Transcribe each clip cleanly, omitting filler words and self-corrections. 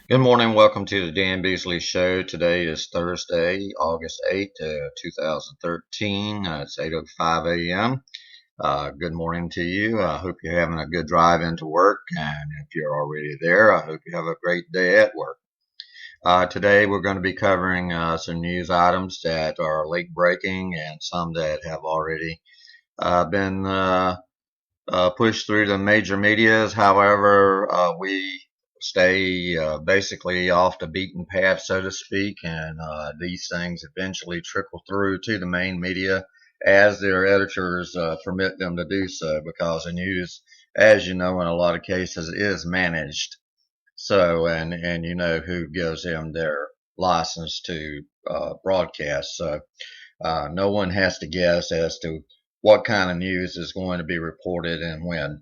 Good morning. Welcome to the Dan Beasley Show. Today is Thursday, August 8th, 2013. It's 8:05 a.m. Good morning to you. I hope you're having a good drive into work. And if you're already there, I hope you have a great day at work. Today we're going to be covering some news items that are late breaking and some that have already been pushed through the major medias. However, we stay basically off the beaten path, so to speak, and these things eventually trickle through to the main media as their editors permit them to do so, because the news, as you know, in a lot of cases is managed. So, and you know who gives them their license to broadcast. So, no one has to guess as to what kind of news is going to be reported and when.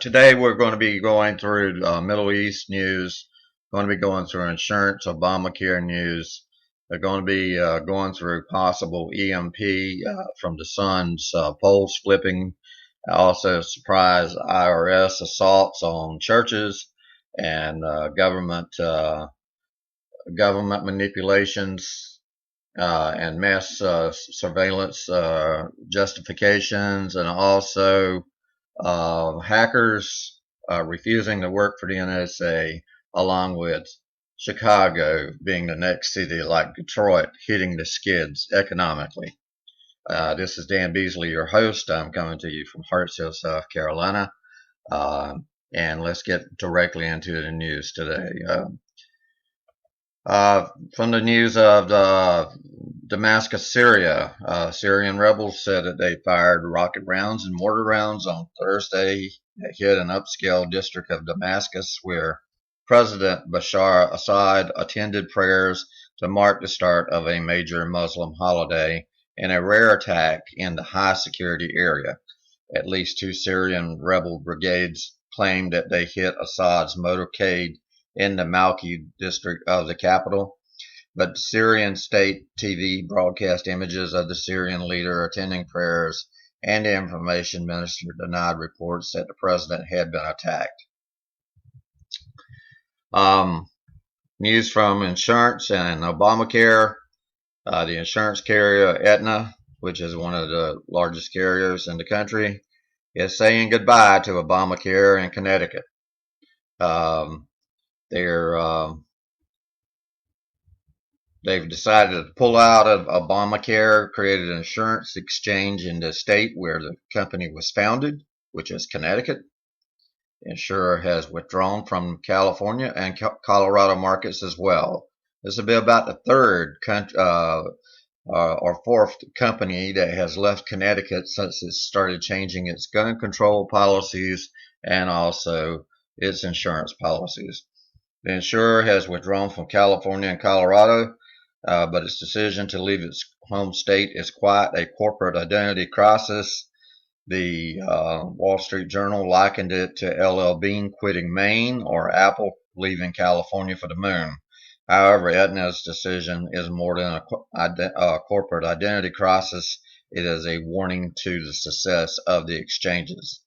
Today we're going to be going through Middle East news, going to be going through insurance, Obamacare news. They're going to be going through possible EMP from the sun's poles flipping, also surprise IRS assaults on churches and government manipulations and mass surveillance justifications, and also hackers refusing to work for the NSA, along with Chicago being the next city like Detroit hitting the skids economically. This is Dan Beasley, your host. I'm coming to you from Hartsville, South Carolina. Uh, and let's get directly into the news today. From the news of Damascus, Syria, Syrian rebels said that they fired rocket rounds and mortar rounds on Thursday that hit an upscale district of Damascus where President Bashar Assad attended prayers to mark the start of a major Muslim holiday in a rare attack in the high security area. At least two Syrian rebel brigades claimed that they hit Assad's motorcade in the Malki district of the capital, but Syrian state TV broadcast images of the Syrian leader attending prayers, and the information minister denied reports that the president had been attacked. Um, News from insurance and Obamacare. The insurance carrier Aetna, which is one of the largest carriers in the country, is saying goodbye to Obamacare in Connecticut. Um, they're They've decided to pull out of Obamacare, created an insurance exchange in the state where the company was founded, which is Connecticut. The insurer has withdrawn from California and Colorado markets as well. This will be about the third or fourth company that has left Connecticut since it started changing its gun control policies and also its insurance policies. The insurer has withdrawn from California and Colorado, but its decision to leave its home state is quite a corporate identity crisis. The Wall Street Journal likened it to LL Bean quitting Maine or Apple leaving California for the moon. However, Aetna's decision is more than a corporate identity crisis. It is a warning to the success of the exchanges.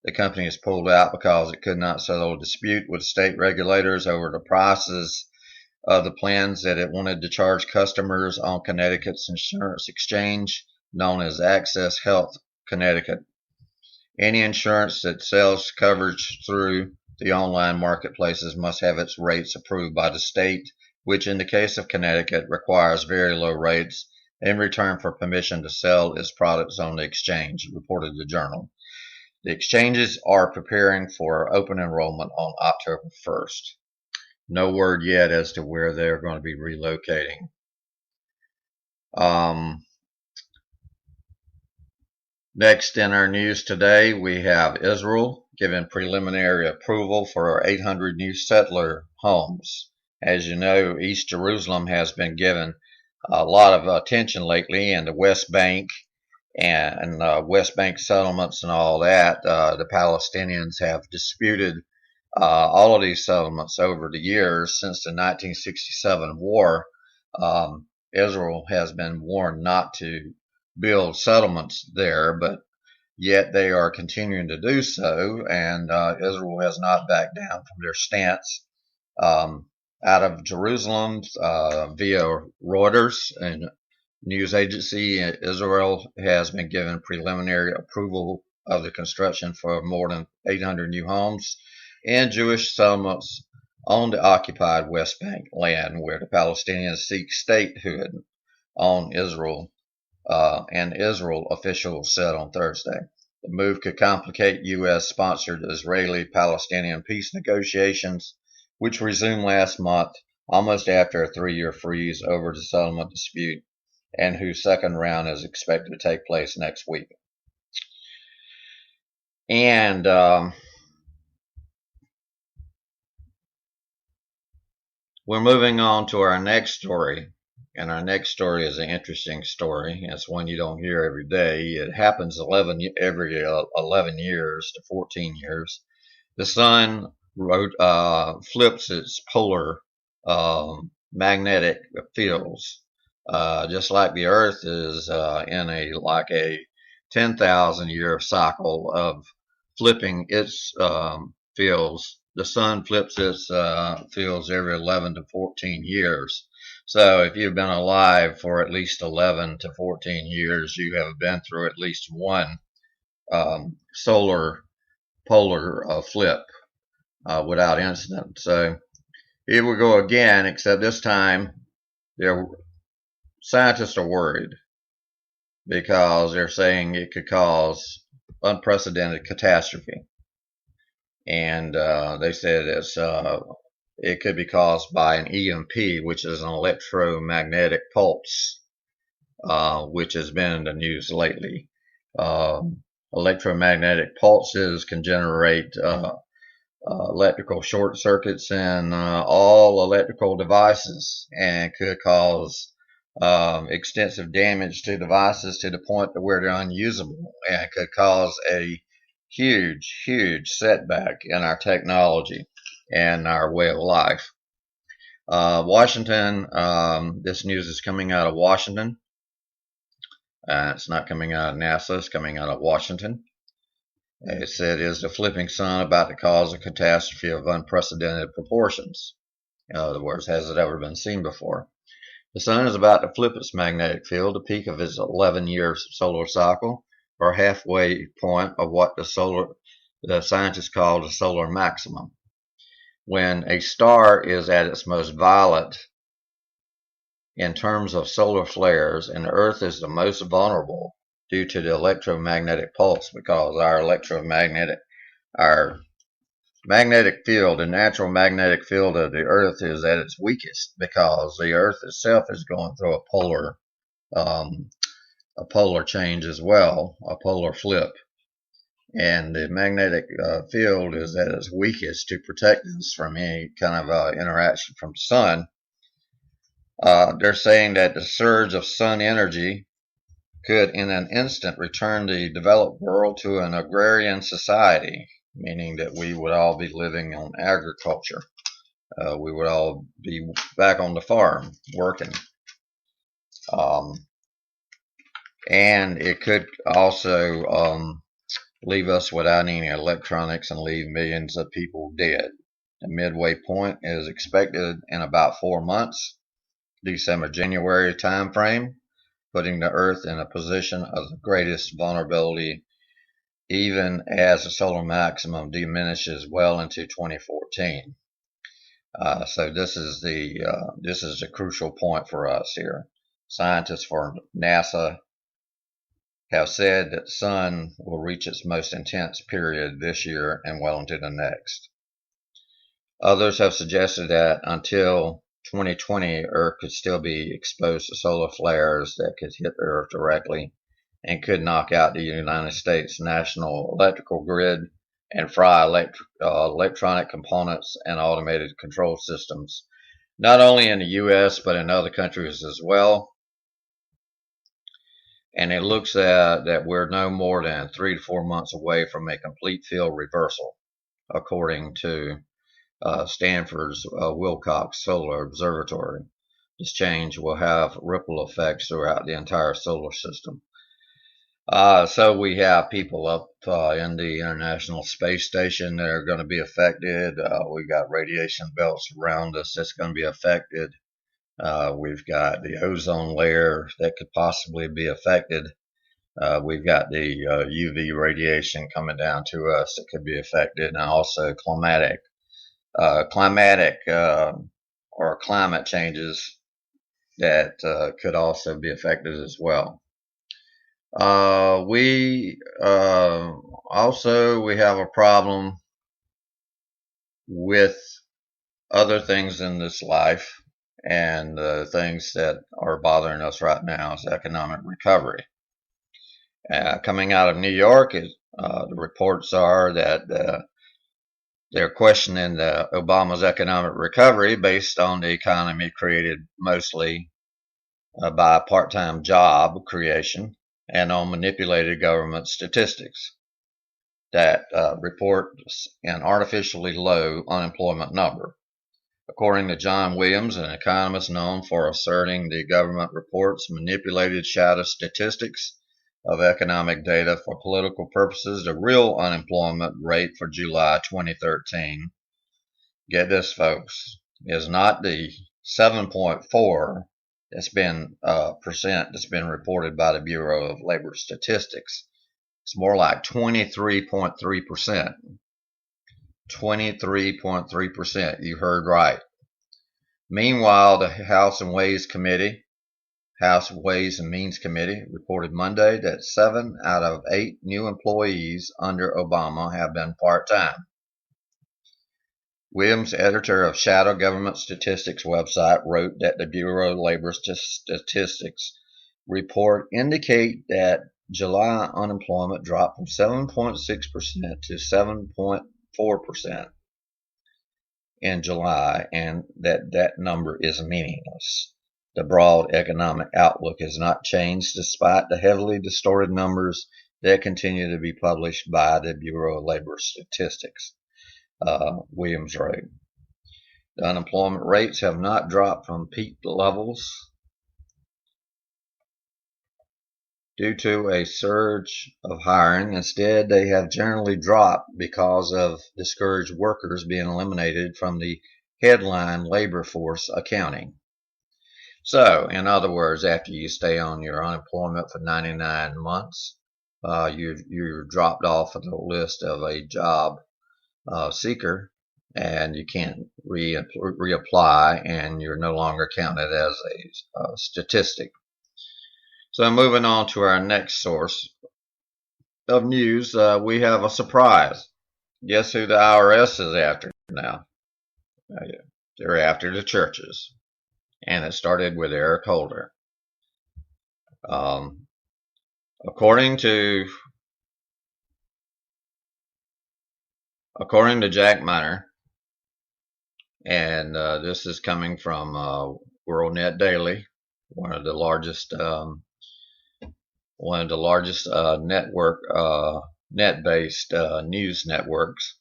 The company has pulled out because it could not settle a dispute with state regulators over the prices of the plans that it wanted to charge customers on Connecticut's insurance exchange, known as Access Health Connecticut. Any insurance that sells coverage through the online marketplaces must have its rates approved by the state, which in the case of Connecticut requires very low rates in return for permission to sell its products on the exchange, reported the Journal. The exchanges are preparing for open enrollment on October 1st. No word yet as to where they're going to be relocating. Next in our news today, we have Israel giving preliminary approval for 800 new settler homes. As you know, East Jerusalem has been given a lot of attention lately, and the West Bank and West Bank settlements and all that. The Palestinians have disputed all of these settlements over the years since the 1967 war. Israel has been warned not to build settlements there, but yet they are continuing to do so, and Israel has not backed down from their stance Out of Jerusalem via Reuters and news agency, Israel has been given preliminary approval of the construction for more than 800 new homes in Jewish settlements on the occupied West Bank land where the Palestinians seek statehood on Israel, and Israel officials said on Thursday. The move could complicate U.S.-sponsored Israeli-Palestinian peace negotiations, which resumed last month, almost after a 3-year freeze over the settlement dispute, and whose second round is expected to take place next week. And we're moving on to our next story. And our next story is an interesting story. It's one you don't hear every day. It happens every 11 years to 14 years. The sun flips its polar magnetic fields, just like the Earth is in a 10,000 year cycle of flipping its fields. The sun flips its fields every 11 to 14 years. So if you've been alive for at least 11 to 14 years, you have been through at least one solar polar flip without incident. So here we go again, except this time scientists are worried because they're saying it could cause unprecedented catastrophe. And they said it could be caused by an EMP, which is an electromagnetic pulse, which has been in the news lately. Electromagnetic pulses can generate electrical short circuits in all electrical devices and could cause extensive damage to devices to the point to where they're unusable, and could cause a huge setback in our technology and our way of life. Washington, this news is coming out of Washington. It's not coming out of NASA, it's coming out of Washington. It said, is the flipping sun about to cause a catastrophe of unprecedented proportions? In other words, has it ever been seen before? The sun is about to flip its magnetic field, the peak of its 11-year solar cycle, or halfway point of what the scientists call the solar maximum. When a star is at its most violent in terms of solar flares, and the Earth is the most vulnerable due to the electromagnetic pulse, because our magnetic field, the natural magnetic field of the Earth, is at its weakest because the Earth itself is going through a polar change as well, a polar flip. And the magnetic field is at its weakest to protect us from any kind of interaction from the sun. They're saying that the surge of sun energy could in an instant return the developed world to an agrarian society, meaning that we would all be living on agriculture. We would all be back on the farm working. And it could also leave us without any electronics and leave millions of people dead. The midway point is expected in about 4 months, December-January time frame, putting the Earth in a position of the greatest vulnerability, even as the solar maximum diminishes well into 2014. So this is the crucial point for us here. Scientists for NASA have said that the sun will reach its most intense period this year and well into the next. Others have suggested that until 2020, Earth could still be exposed to solar flares that could hit the Earth directly and could knock out the United States national electrical grid and fry electronic components and automated control systems, not only in the U.S. but in other countries as well. And it looks that we're no more than 3 to 4 months away from a complete field reversal, according to Stanford's Wilcox Solar Observatory. This change will have ripple effects throughout the entire solar system. So we have people up in the International Space Station that are going to be affected. We've got radiation belts around us that's going to be affected. We've got the ozone layer that could possibly be affected. We've got the UV radiation coming down to us that could be affected, and also climatic or climate changes that could also be affected as well. We also we have a problem with other things in this life, and the things that are bothering us right now is economic recovery. Coming out of New York, the reports are that they're questioning Obama's economic recovery based on the economy created mostly by part-time job creation and on manipulated government statistics that report an artificially low unemployment number. According to John Williams, an economist known for asserting the government reports manipulated shadow statistics of economic data for political purposes, the real unemployment rate for July 2013, get this folks, is not the 7.4 that's been percent that's been reported by the Bureau of Labor Statistics. It's more like 23.3%. 23.3%. You heard right. Meanwhile, the House Ways and Means Committee reported Monday that 7 out of 8 new employees under Obama have been part-time. Williams, editor of Shadow Government Statistics website, wrote that the Bureau of Labor Statistics report indicate that July unemployment dropped from 7.6% to 7.4% in July, and that number is meaningless. The broad economic outlook has not changed despite the heavily distorted numbers that continue to be published by the Bureau of Labor Statistics. Williams wrote. The unemployment rates have not dropped from peak levels due to a surge of hiring. Instead, they have generally dropped because of discouraged workers being eliminated from the headline labor force accounting. So, in other words, after you stay on your unemployment for 99 months, you're dropped off of the list of a job seeker, and you can't reapply, and you're no longer counted as a statistic. So moving on to our next source of news, we have a surprise. Guess who the IRS is after now? They're after the churches, and it started with Eric Holder. According to Jack Miner, and this is coming from WorldNet Daily, one of the largest net-based news networks.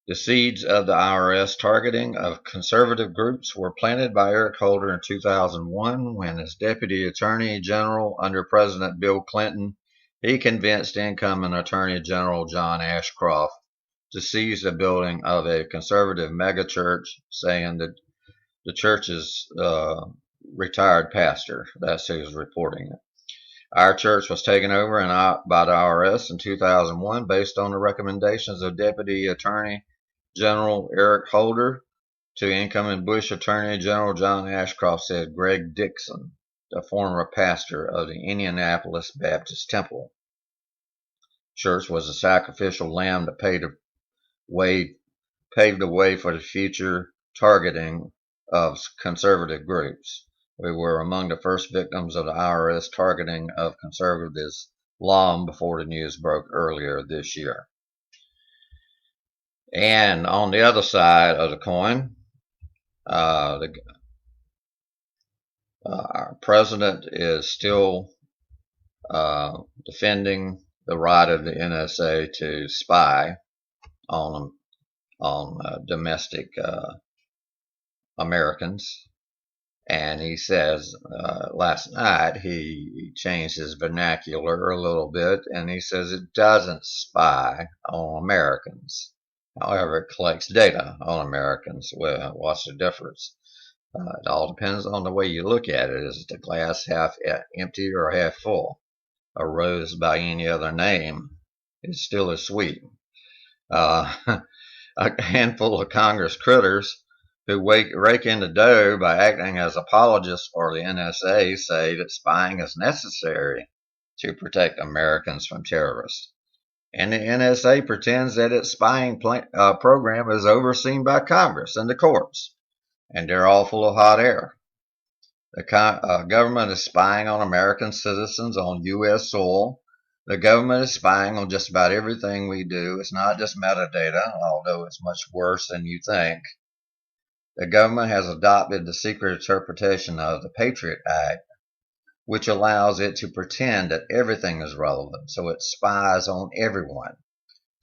The seeds of the IRS targeting of conservative groups were planted by Eric Holder in 2001 when, as Deputy Attorney General under President Bill Clinton, he convinced incoming Attorney General John Ashcroft to seize the building of a conservative megachurch, saying that the church's retired pastor. That's who's reporting it. Our church was taken over by the IRS in 2001 based on the recommendations of Deputy Attorney General Eric Holder to incoming Bush Attorney General John Ashcroft, said Greg Dixon, the former pastor of the Indianapolis Baptist Temple. Church was a sacrificial lamb that paved the way for the future targeting of conservative groups. We were among the first victims of the IRS targeting of conservatives long before the news broke earlier this year. And on the other side of the coin, our president is still defending the right of the NSA to spy on domestic Americans. And he says last night he changed his vernacular a little bit, and he says it doesn't spy on Americans. However, it collects data on Americans. Well, what's the difference? It all depends on the way you look at it. Is the glass half empty or half full? A rose by any other name is still as sweet. Uh, a handful of Congress critters who rake in the dough by acting as apologists for the NSA say that spying is necessary to protect Americans from terrorists. And the NSA pretends that its spying program is overseen by Congress and the courts, and they're all full of hot air. The government is spying on American citizens on U.S. soil. The government is spying on just about everything we do. It's not just metadata, although it's much worse than you think. The government has adopted the secret interpretation of the Patriot Act, which allows it to pretend that everything is relevant, so it spies on everyone.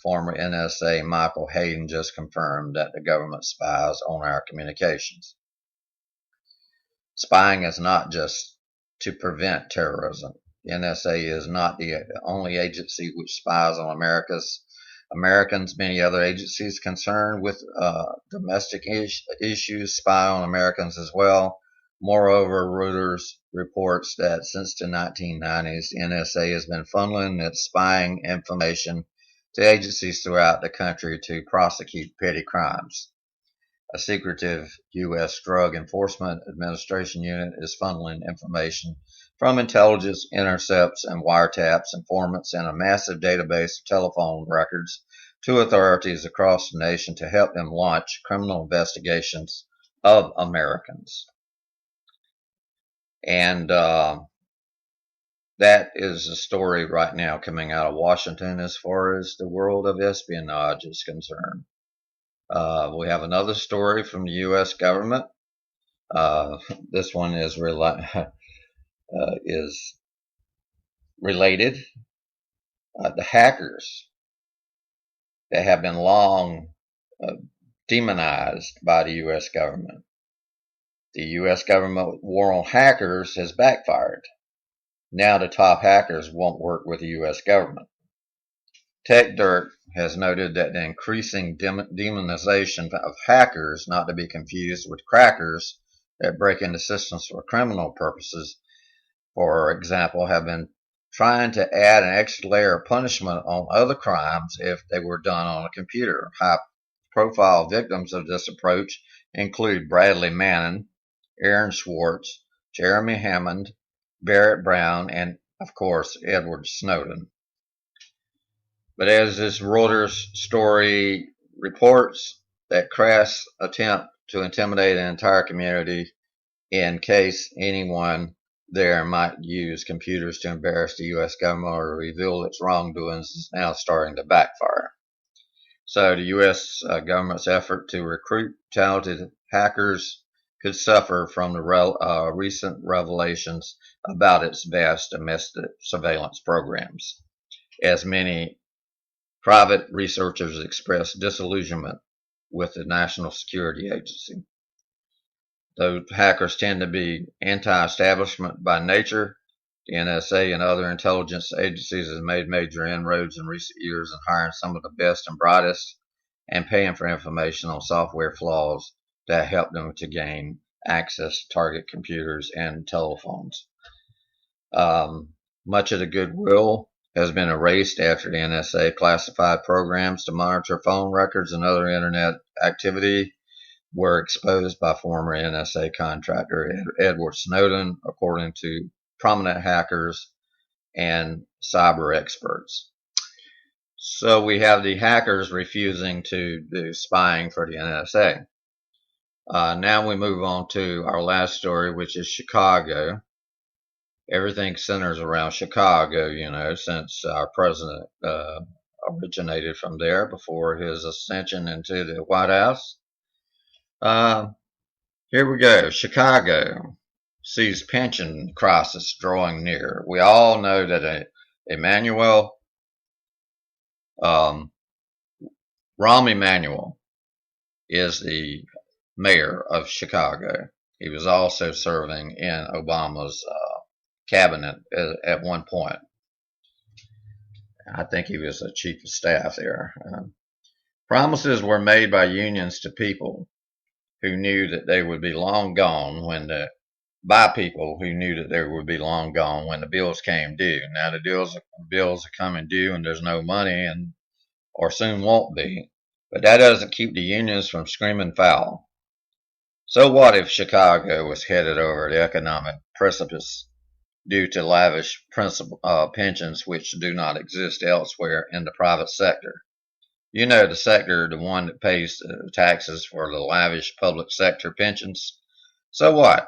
Former NSA Michael Hayden just confirmed that the government spies on our communications. Spying is not just to prevent terrorism. The NSA is not the only agency which spies on Americans. Many other agencies concerned with domestic issues spy on Americans as well. Moreover, Reuters reports that since the 1990s, the NSA has been funneling its spying information to agencies throughout the country to prosecute petty crimes. A secretive U.S. Drug Enforcement Administration unit is funneling information from intelligence intercepts and wiretaps informants in a massive database of telephone records to authorities across the nation to help them launch criminal investigations of Americans. And that is a story right now coming out of Washington as far as the world of espionage is concerned. We have another story from the U.S. government. This one is related. The hackers that have been long demonized by the U.S. government. The U.S. government war on hackers has backfired. Now the top hackers won't work with the U.S. government. TechDirt has noted that the increasing demonization of hackers, not to be confused with crackers that break into systems for criminal purposes, for example, have been trying to add an extra layer of punishment on other crimes if they were done on a computer. High-profile victims of this approach include Bradley Manning, Aaron Swartz, Jeremy Hammond, Barrett Brown, and, of course, Edward Snowden. But as this Reuters story reports, that crass attempt to intimidate an entire community in case anyone there might use computers to embarrass the U.S. government or reveal its wrongdoings is now starting to backfire. So the U.S. government's effort to recruit talented hackers could suffer from the recent revelations about its vast domestic surveillance programs, as many private researchers expressed disillusionment with the National Security Agency. Though hackers tend to be anti-establishment by nature, the NSA and other intelligence agencies have made major inroads in recent years in hiring some of the best and brightest and paying for information on software flaws that help them to gain access to target computers and telephones. Much of the goodwill has been erased after the NSA classified programs to monitor phone records and other internet activity were exposed by former NSA contractor Edward Snowden, according to prominent hackers and cyber experts. So we have the hackers refusing to do spying for the NSA. Now we move on to our last story, which is Chicago. Everything centers around Chicago, you know, since our president originated from there before his ascension into the White House. Here we go. Chicago sees pension crisis drawing near. We all know that Rahm Emanuel is the mayor of Chicago. He was also serving in Obama's cabinet at one point. I think he was a chief of staff there. Promises were made by unions to people who knew that they would be long gone by people who knew that they would be long gone when the bills came due. Now the bills are coming due and there's no money or soon won't be. But that doesn't keep the unions from screaming foul. So what if Chicago was headed over the economic precipice due to lavish pensions which do not exist elsewhere in the private sector? You know, the sector, the one that pays the taxes for the lavish public sector pensions. So what?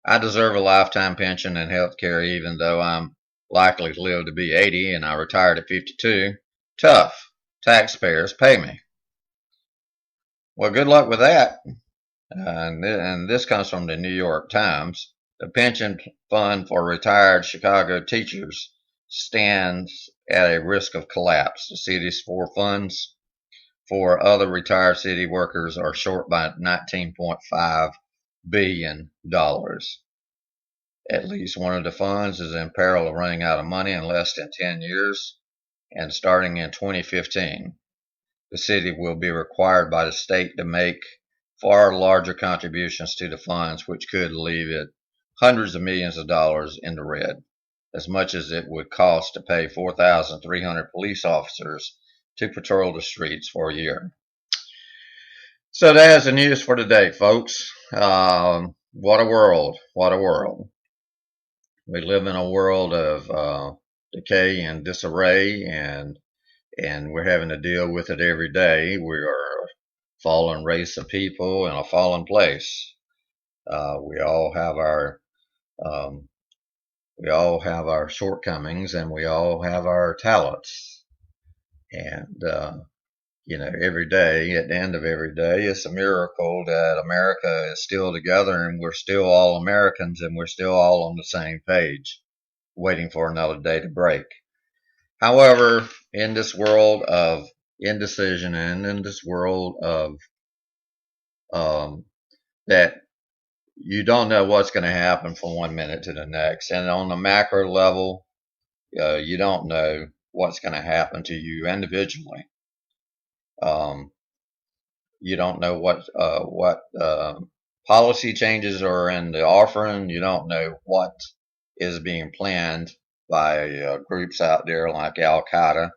I deserve a lifetime pension and health care even though I'm likely to live to be 80 and I retired at 52. Tough. Taxpayers pay me. Well, good luck with that. And this comes from the New York Times. The pension fund for retired Chicago teachers stands at a risk of collapse. The city's four funds for other retired city workers are short by $19.5 billion. At least one of the funds is in peril of running out of money in less than 10 years, and starting in 2015, the city will be required by the state to make far larger contributions to the funds, which could leave it hundreds of millions of dollars in the red, as much as it would cost to pay 4,300 police officers to patrol the streets for a year. So that's the news for today, folks. What a world. What a world. We live in a world of decay and disarray, and we're having to deal with it every day. We are a fallen race of people in a fallen place. We all have our shortcomings, and we all have our talents. And every day, at the end of every day, it's a miracle that America is still together, and we're still all Americans, and we're still all on the same page, waiting for another day to break. However, in this world of indecision and in this world of that you don't know what's going to happen from one minute to the next, and on the macro level, you don't know what's going to happen to you individually. You don't know what policy changes are in the offering. You don't know what is being planned by groups out there like Al Qaeda,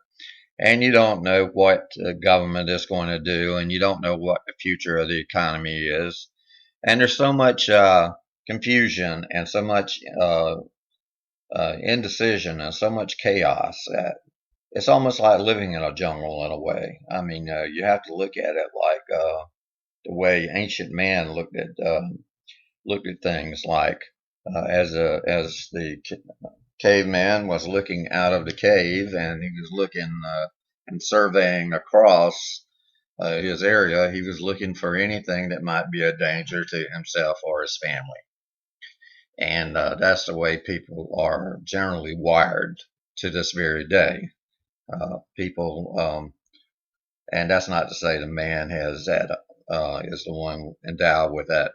and you don't know what the government is going to do, and you don't know what the future of the economy is. And there's so much confusion and so much indecision and so much chaos that it's almost like living in a jungle in a way. I mean, you have to look at it like the way ancient man looked at things, like as the caveman was looking out of the cave, and he was looking and surveying across his area. He was looking for anything that might be a danger to himself or his family. And that's the way people are generally wired to this very day. And that's not to say the man has that, is the one endowed with that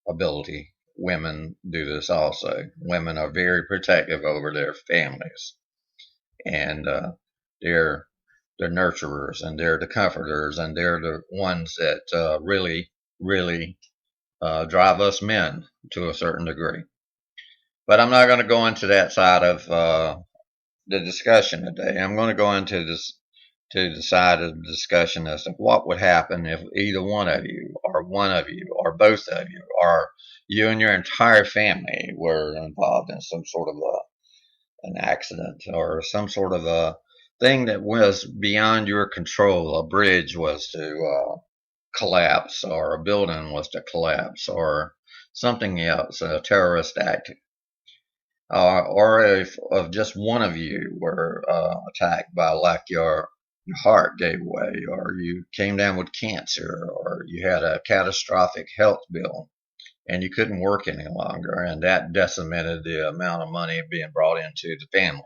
ability. Women do this also. Women are very protective over their families, and they're the nurturers, and they're the comforters, and they're the ones that really, really drive us men to a certain degree. But I'm not going to go into that side of the discussion today. I'm going to go into the side of the discussion as to what would happen if either one of you, or both of you, or you and your entire family were involved in some sort of an accident, or some sort of a thing that was beyond your control. A bridge was to collapse, or a building was to collapse, or something else, a terrorist act. Or if just one of you were attacked by, like, your heart gave way, or you came down with cancer, or you had a catastrophic health bill and you couldn't work any longer, and that decimated the amount of money being brought into the family.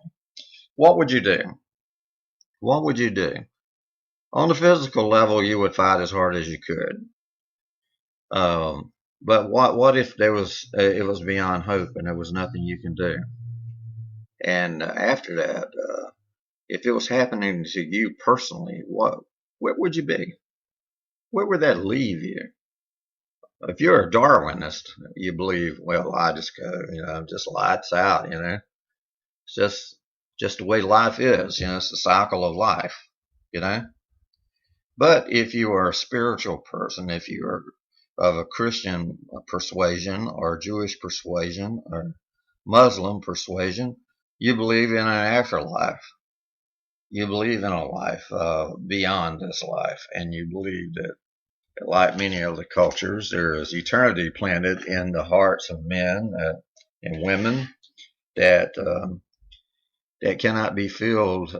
What would you do? What would you do? On the physical level, you would fight as hard as you could. But what if there was it was beyond hope and there was nothing you can do? And after that, if it was happening to you personally, where would you be? Where would that leave you? If you're a Darwinist, you believe, well, I just go, just lights out, it's just the way life is, it's the cycle of life, you know. But if you are a spiritual person, if you are of a Christian persuasion or Jewish persuasion or Muslim persuasion, you believe in an afterlife. You believe in a life beyond this life, and you believe that, like many other cultures, there is eternity planted in the hearts of men and women that that cannot be filled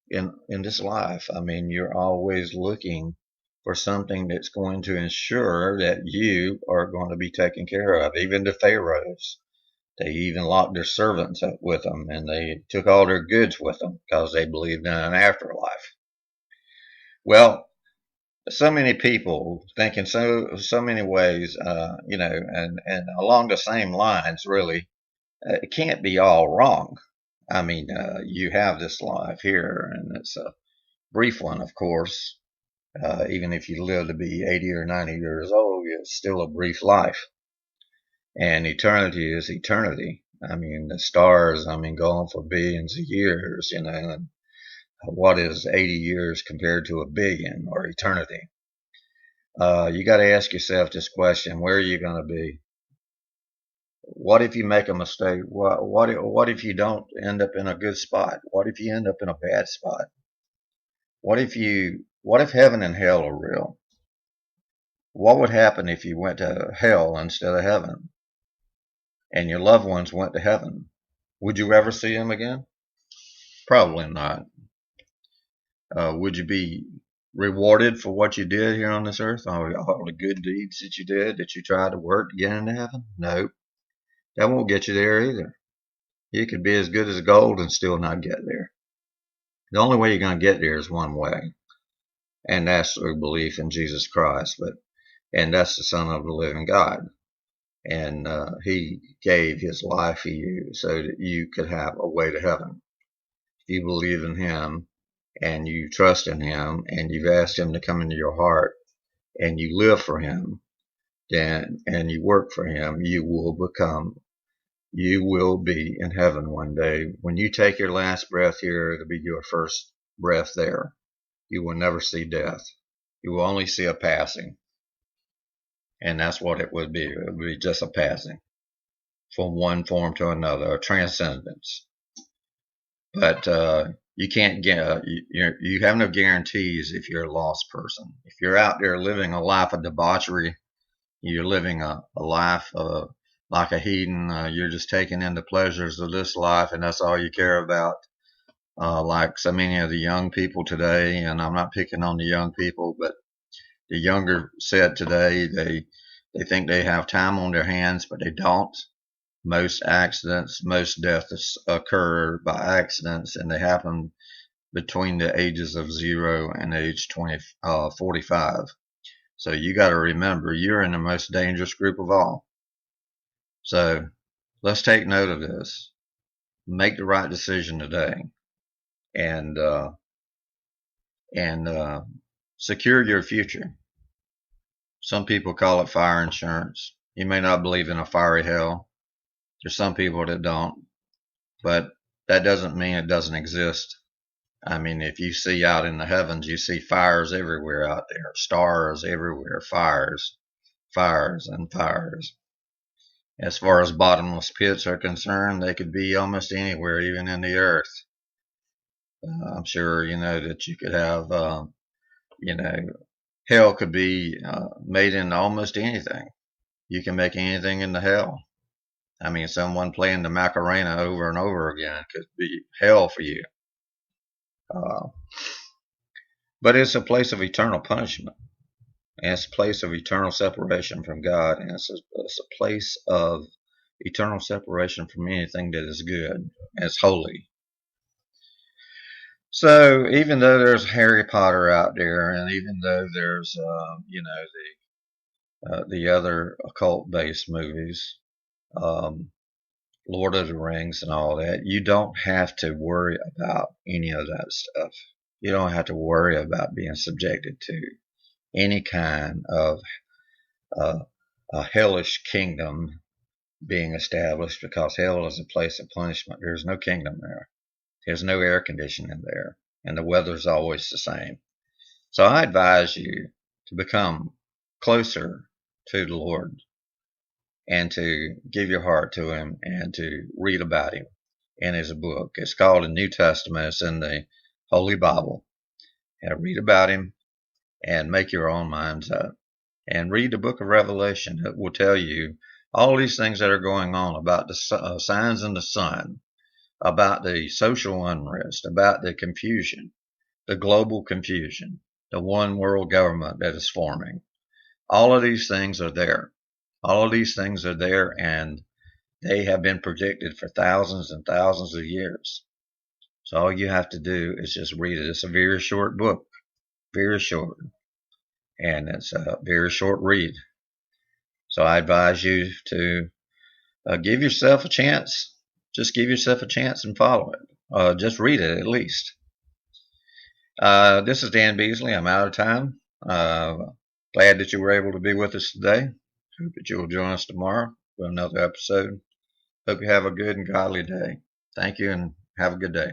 in this life. I mean, you're always looking for something that's going to ensure that you are going to be taken care of. Even the pharaohs, they even locked their servants up with them, and they took all their goods with them because they believed in an afterlife. Well, so many people think in so many ways, and along the same lines, really, it can't be all wrong. I mean, you have this life here, and it's a brief one, of course. Even if you live to be 80 or 90 years old, it's still a brief life. And eternity is eternity. I mean, the stars, go on for billions of years, and what is 80 years compared to a billion or eternity? You got to ask yourself this question: where are you going to be? What if you make a mistake? What if you don't end up in a good spot? What if you end up in a bad spot? What if heaven and hell are real? What would happen if you went to hell instead of heaven and your loved ones went to heaven? Would you ever see them again? Probably not. Would you be rewarded for what you did here on this earth? All the good deeds that you did, that you tried to work to get into heaven? No, that won't get you there either. You could be as good as gold and still not get there. The only way you're going to get there is one way, and that's through belief in Jesus Christ. And that's the Son of the living God. And he gave his life for you so that you could have a way to heaven. If you believe in him and you trust in him and you've asked him to come into your heart and you live for him, then and you work for him, you will be in heaven one day. When you take your last breath here, it'll be your first breath there. You will never see death. You will only see a passing. And that's what it would be. It would be just a passing from one form to another, a transcendence. But you can't get, you have no guarantees if you're a lost person. If you're out there living a life of debauchery, you're living a life like a heathen. You're just taking in the pleasures of this life, and that's all you care about. Like so many of the young people today, and I'm not picking on the young people, but the younger set today, they think they have time on their hands, but they don't. Most deaths occur by accidents, and they happen between the ages of 0 and age 45. So you got to remember, you're in the most dangerous group of all. So let's take note of this. Make the right decision today, and secure your future. Some people call it fire insurance. You may not believe in a fiery hell. There's some people that don't, but that doesn't mean it doesn't exist. I mean, if you see out in the heavens, you see fires everywhere out there, stars everywhere, fires, fires, and fires. As far as bottomless pits are concerned, they could be almost anywhere, even in the earth. I'm sure you know that you could have, you know, hell could be made into almost anything. You can make anything into hell. I mean, someone playing the Macarena over and over again could be hell for you. Uh, but it's a place of eternal punishment. And it's a place of eternal separation from God. And it's a place of eternal separation from anything that is good and is holy. So even though there's Harry Potter out there, and even though there's, the other occult-based movies, um, Lord of the Rings and all that. You don't have to worry about any of that stuff. You don't have to worry about being subjected to any kind of uh, a hellish kingdom being established, because hell is a place of punishment. There's no kingdom there. There's no air conditioning there, and the weather's always the same. So I advise you to become closer to the Lord and to give your heart to Him and to read about Him in His book. It's called the New Testament. It's in the Holy Bible. And read about Him and make your own minds up. And read the book of Revelation. It will tell you all these things that are going on about the signs in the sun, about the social unrest, about the confusion, the global confusion, the one world government that is forming. All of these things are there. All of these things are there, and they have been predicted for thousands and thousands of years. So all you have to do is just read it. It's a very short book, very short, and it's a very short read. So I advise you to give yourself a chance. Just give yourself a chance and follow it. Just read it at least. This is Dan Beasley. I'm out of time. Glad that you were able to be with us today. Hope that you will join us tomorrow for another episode. Hope you have a good and godly day. Thank you, and have a good day.